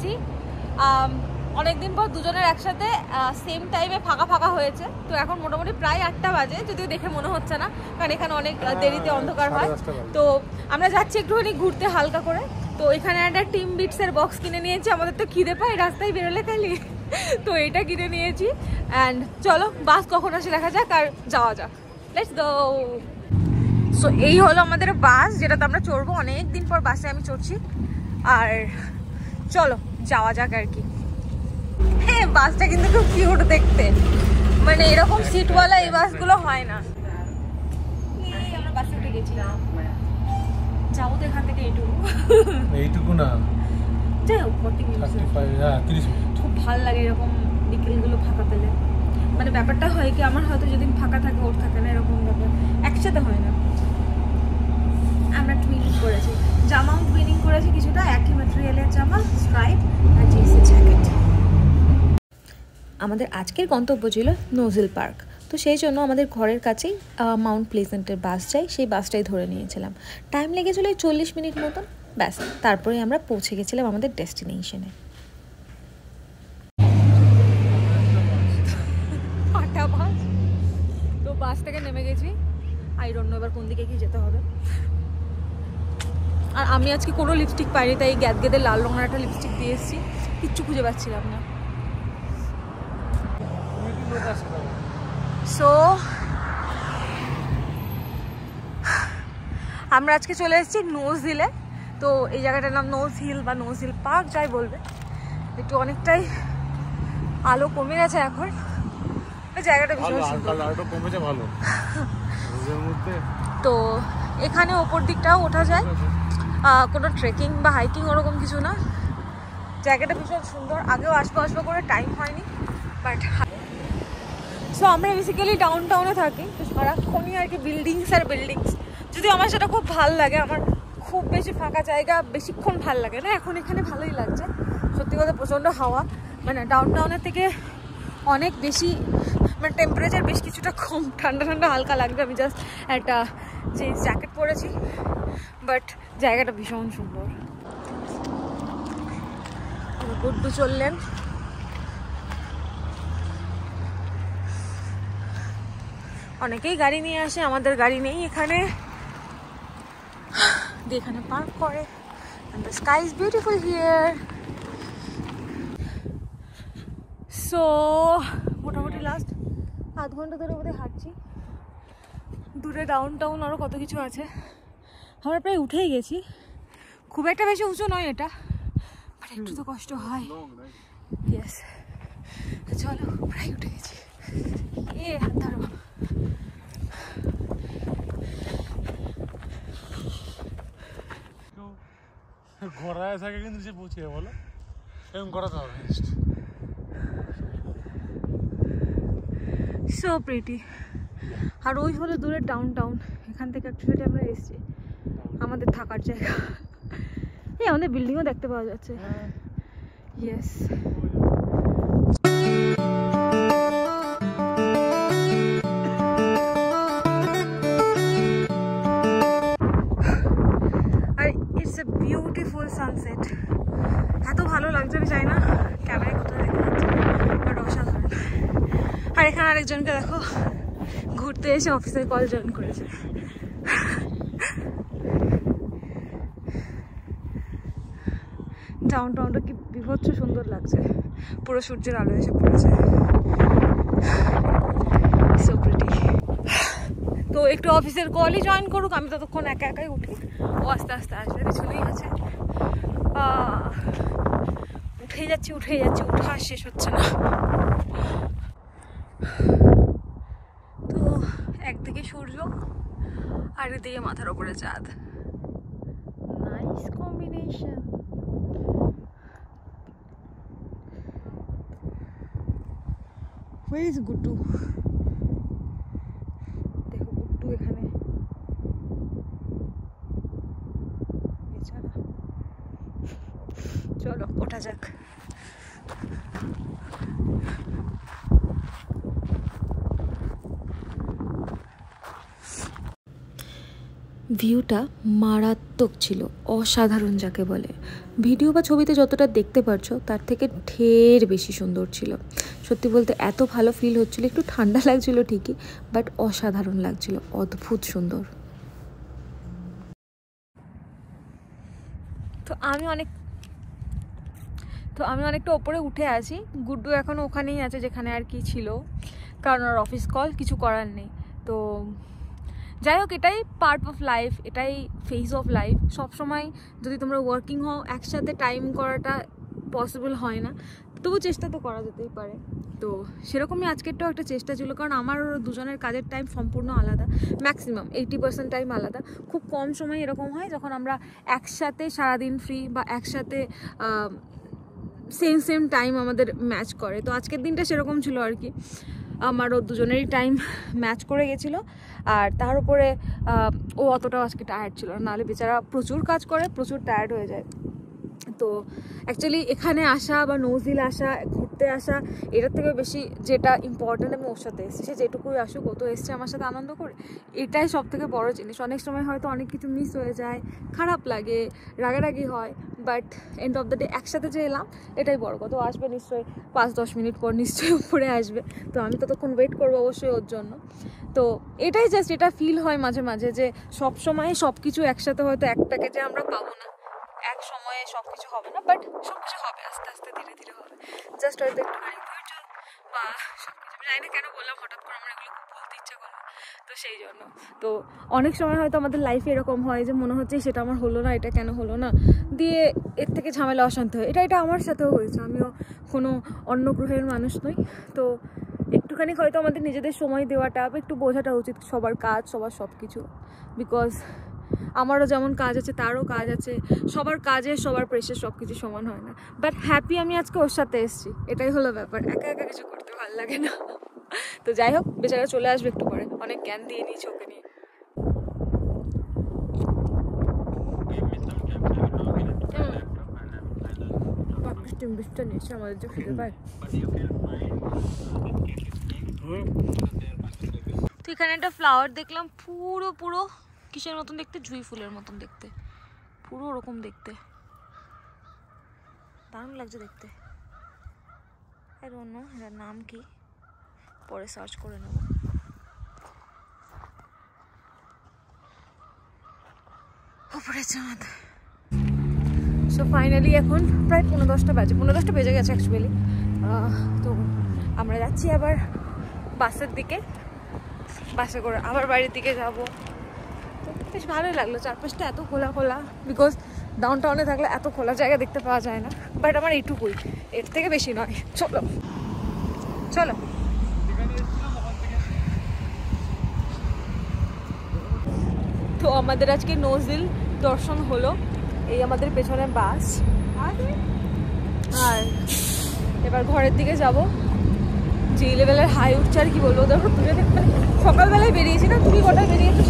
গেছি। অনেকদিন পর দুজনের একসাথে সেম টাইমে ফাঁকা ফাঁকা হয়েছে। তো এখন মোটামুটি প্রায় 8টা বাজে, যদিও দেখে মনে হচ্ছে না, কারণ এখানে অনেক দেরিতে অন্ধকার হয়। তো আমরা যাচ্ছি একটুখানি ঘুরতে হালকা করে। তো এখানে একটা টিম বিটসের বক্স কিনে নিয়েছি, আমাদের তো খিদে পায় রাস্তায় বেরোলে খালি, তো এটা কিনে নিয়েছি। অ্যান্ড চলো বাস কখন আসে দেখা যাক, আর যাওয়া যাক, লেটস গো। সো এই হলো আমাদের বাস, যেটাতে আমরা চড়বো। অনেকদিন পর বাসে আমি চড়ছি, আর চলো যাওয়া যাক আর কি। হ্যাঁ, বাসটা কিন্তু খুব কিউট দেখতে, মানে এরকম সিটওয়ালা এই বাসগুলো হয় না। আমরা বাসে উঠে গেছি, যাবো তো এখান থেকে এইটুকু না, যাই হোক 40 মিনিট, 30 মিনিট। খুব ভালো লাগে এরকম বিকেলগুলো ফাঁকা পেলে। মানে ব্যাপারটা হয় কি, আমার হয়তো যেদিন ফাঁকা থাকে ওর থাকে না, এরকম ব্যাপার একসাথে হয় না। আমরা টুইনিং করেছি, জামাও টুইনিং করেছি কিছুটা, একই ম্যাটেরিয়ালের জামা, স্ট্রাইপ আর জিন্সের জ্যাকেট। আমাদের আজকের গন্তব্য ছিল নোজেল পার্ক। তো সেই জন্য আমাদের ঘরের কাছেই মাউন্ট প্লেজেন্টের বাস যায়, সেই বাসটাই ধরে নিয়েছিলাম। টাইম লেগেছিল 40 মিনিট মতন, ব্যাস তারপরে আমরা পৌঁছে গেছিলাম আমাদের ডেস্টিনেশনে। তো বাস থেকে নেমে গেছি, আই ডোন্ট নো এবার কোন দিকে কি যেতে হবে। আর আমি আজকে কোনো লিপস্টিক পাইনি, তাই গ্যাদগেদের লাল রঙের একটা লিপস্টিক দিয়ে এসেছি, কিচ্ছু খুঁজে পাচ্ছিলাম না। সো আমরা আজকে চলে এসেছি নোজ হিলে। তো এই জায়গাটার নাম নোজ হিল বা নোজ হিল পার্ক যাই বলবে। একটু অনেকটাই আলো কমে গেছে এখন, জায়গাটা ভীষণ সুন্দর। তো এখানে ওপর দিকটাও ওঠা যায়, কোনো ট্রেকিং বা হাইকিং ওরকম কিছু না। জায়গাটা ভীষণ সুন্দর, আগেও আসবো করে টাইম হয়নি, বাট সো আমরা বেসিক্যালি ডাউন টাউনে থাকি, তো সারাক্ষণই আর কি বিল্ডিংস আর বিল্ডিংস। যদিও আমার সেটা খুব ভালো লাগে, আমার খুব বেশি ফাঁকা জায়গা বেশিক্ষণ ভাল লাগে না। এখন এখানে ভালোই লাগছে সত্যি কথা, প্রচণ্ড হাওয়া, মানে ডাউন টাউনের থেকে অনেক বেশি, মানে টেম্পারেচার বেশ কিছুটা কম, ঠান্ডা ঠান্ডা হালকা লাগবে। আমি জাস্ট একটা জিন্স জ্যাকেট পরেছি, বাট জায়গাটা ভীষণ সুন্দর। গুড্ডু চললেন, অনেকেই গাড়ি নিয়ে আসে, আমাদের গাড়ি নেই এখানে, এখানে পার্ক করে। and the sky is beautiful here. So মোটামুটি লাস্ট আধ ঘন্টা ধরে বোধহয় হাঁটছি। দূরে ডাউন টাউন আরও কত কিছু আছে, আমরা প্রায় উঠেই গেছি। খুব একটা বেশি উঁচু নয় এটা, বাট একটু তো কষ্ট হয়। ইয়েস, চলো প্রায় উঠে গেছি। হাত ধরো। ঘোরা থাকে কিন্তু সে পৌঁছে বলো, এরকম করাতে হবে। So pretty. আর ওই হলো দূরের ডাউন টাউন, এখান থেকে অ্যাকচুয়ালি আমরা এসেছি আমাদের থাকার জায়গা। এই আমাদের বিল্ডিংও দেখতে পাওয়া যাচ্ছে। ইয়েস, আর ইটস এ বিউটিফুল সানসেট। এত ভালো লাগছে, আমি চাই না ক্যামেরায় কোথাও দেখা যাচ্ছে, বাট অসাধারণ। আর এখানে আরেকজনকে দেখো ঘুরতে এসে অফিসের কল জয়েন করেছে। ডাউন টাউনটা কি বিভৎস সুন্দর লাগছে, পুরো সূর্যের আলো এসে পড়েছে। So pretty. তো একটু অফিসের কলই জয়েন করুক, আমি ততক্ষণ একা একাই উঠি, ও আস্তে আস্তে আসবে, পিছনেই আছে। উঠেই যাচ্ছি, উঠা শেষ হচ্ছে না। তো একদিকে সূর্য আর এদিকে মাথার উপরে চাঁদ, nice combination. Where is Guddu? দেখো গুড্ডু এখানে, চলো ওঠা যাক। ভিউটা মারাত্মক ছিল, অসাধারণ যাকে বলে। ভিডিও বা ছবিতে যতটা দেখতে পারছো তার থেকে ঢের বেশি সুন্দর ছিল। সত্যি বলতে এত ভালো ফিল হচ্ছিল, একটু ঠান্ডা লাগছিল ঠিকই, বাট অসাধারণ লাগছিল, অদ্ভুত সুন্দর। তো আমি অনেকটা ওপরে উঠে আছি, গুড্ডু এখনও ওখানেই আছে যেখানে আর কি ছিল, কারণ ওর অফিস কল, কিছু করার নেই। তো যাই হোক, এটাই পার্ট অফ লাইফ, এটাই ফেজ অফ লাইফ। সবসময় যদি তোমরা ওয়ার্কিং হও একসাথে টাইম করাটা পসিবল হয় না, তবু চেষ্টা তো করা যেতেই পারে। তো সেরকমই আজকেরটাও একটা চেষ্টা ছিল, কারণ আমার দুজনের কাজের টাইম সম্পূর্ণ আলাদা, ম্যাক্সিমাম 80% টাইম আলাদা। খুব কম সময় এরকম হয় যখন আমরা একসাথে সারাদিন ফ্রি বা একসাথে সেম টাইম আমাদের ম্যাচ করে। তো আজকের দিনটা সেরকম ছিল আর কি, আমারও দুজনেরই টাইম ম্যাচ করে গেছিলো। আর তার উপরে ও অতটাও আজকে টায়ার্ড ছিল না, নাহলে বেচারা প্রচুর কাজ করে, প্রচুর টায়ার্ড হয়ে যায়। তো অ্যাকচুয়ালি এখানে আসা বা নোজহিল আসা, ঘুরতে আসা, এটার থেকে বেশি যেটা ইম্পর্ট্যান্ট, আমি ওর সাথে এসেছি। সে যেটুকুই আসুক, ও তো এসছে আমার সাথে আনন্দ করে, এটাই সব থেকে বড়ো জিনিস। অনেক সময় হয়তো অনেক কিছু মিস হয়ে যায়, খারাপ লাগে, রাগারাগি হয়, but end of the day একসাথে যে এলাম এটাই বড় কথা। ও আসবে নিশ্চয়ই 5-10 মিনিট পর, নিশ্চয়ই উপরে আসবে, তো আমি ততক্ষণ ওয়েট করবো অবশ্যই ওর জন্য। তো এটাই জাস্ট, এটা ফিল হয় মাঝে মাঝে যে সব সময় সব কিছু একসাথে হয়তো একটাকে যে আমরা পাবো না, এক সময়ে সব কিছু হবে না, বাট সব কিছু হবে আস্তে আস্তে, ধীরে ধীরে হবে। জাস্ট হয়তো একটুখানি ধৈর্য বা সব কিছু, আমি জানি না কেন বললাম হঠাৎ করে, আমার এগুলো খুব বলতে ইচ্ছা করলো, তো সেই জন্য। তো অনেক সময় হয়তো আমাদের লাইফে এরকম হয় যে মনে হচ্ছে সেটা আমার হলো না, এটা কেন হলো না, দিয়ে এর থেকে ঝামেলা অশান্তি হয়। এটা আমার সাথেও হয়েছে, আমিও কোনো অন্য গ্রহের মানুষ নই। তো একটুখানি হয়তো আমাদের নিজেদের সময় দেওয়াটা, একটু বোঝাটা উচিত, সবার কাজ, সবার সব কিছু। বিকজ আমারও যেমন কাজ আছে, তারও কাজ আছে, সবার কাজে সবার প্রেশার, সব কিছু সমান হয় না। বাট হ্যাপি আমি আজকে ওর সাথে এসেছি, এটাই হলো ব্যাপার। একা একা কিছু করতে ভালো লাগে না। তো যাই হোক, বেচারা চলে আসবে একটু পরে, অনেক জ্ঞান দিয়ে নিয়েছি ওকে নিয়ে। বৃষ্টিটা নিয়েছে আমাদের যে খেতে পায়। তো এখানে একটা ফ্লাওয়ার দেখলাম, পুরো কিসের মতন দেখতে, জুঁই ফুলের মতন দেখতে, পুরো ওরকম দেখতে, দারুণ লাগছে দেখতে। আই ডোন্ট নো এটার নাম কি, পরে সার্চ করে নেব। উপরে চাঁদ। সো ফাইনালি এখন প্রায় 10:15 বাজে, 10:15 বেজে গেছে অ্যাকচুয়ালি। তো আমরা যাচ্ছি আবার বাসের দিকে, বাসে করে আবার বাড়ির দিকে যাব। তো বেশ ভালোই লাগলো, চারপাশটা এত খোলা খোলা, বিকজ ডাউন টাউনে থাকলে এত খোলা জায়গা দেখতে পাওয়া যায় না। বাট আমার এইটুকুই, এর থেকে বেশি নয়। চলো চলো। তো আমাদের আজকে নোজহিল দর্শন হলো, এই আমাদের পেছনে বাস, আর এবার ঘরের দিকে যাব। যে লেভেলের হাই উঠছে আর কি বলবো, দেখো তুমি মানে সকালবেলায় বেরিয়েছি না, তুমি কটায় বেরিয়েছো?